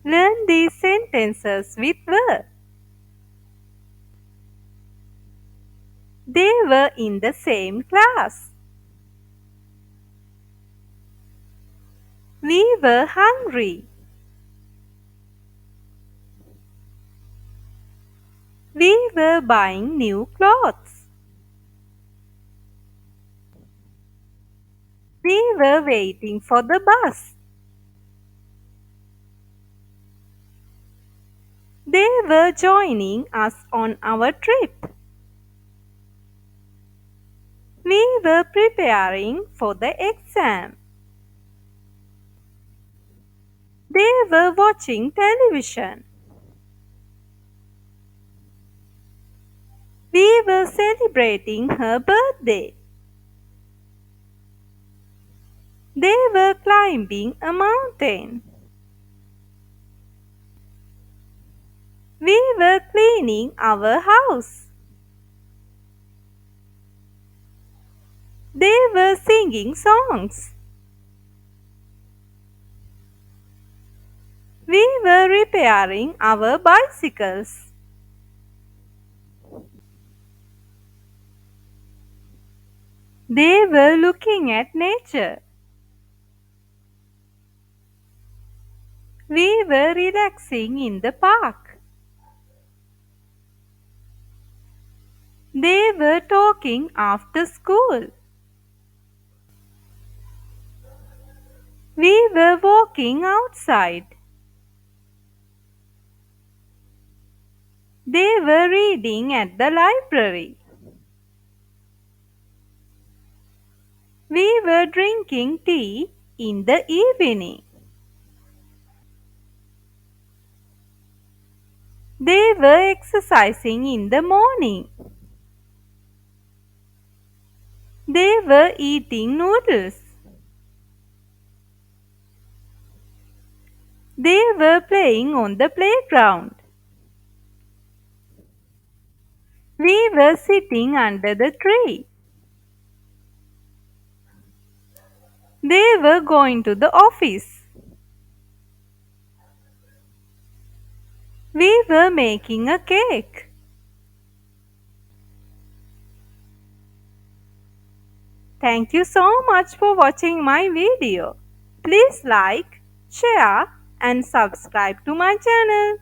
Learn these sentences with were. They were in the same class. We were hungry. We were buying new clothes. We were waiting for the bus. They were joining us on our trip. We were preparing for the exam. They were watching television. We were celebrating her birthday. They were climbing a mountain. We were cleaning our house. They were singing songs. We were repairing our bicycles. They were looking at nature. We were relaxing in the park. They were talking after school. We were walking outside. They were reading at the library. We were drinking tea in the evening. They were exercising in the morning. They were eating noodles. They were playing on the playground. We were sitting under the tree. They were going to the office. We were making a cake. Thank you so much for watching my video. Please like, share and subscribe to my channel.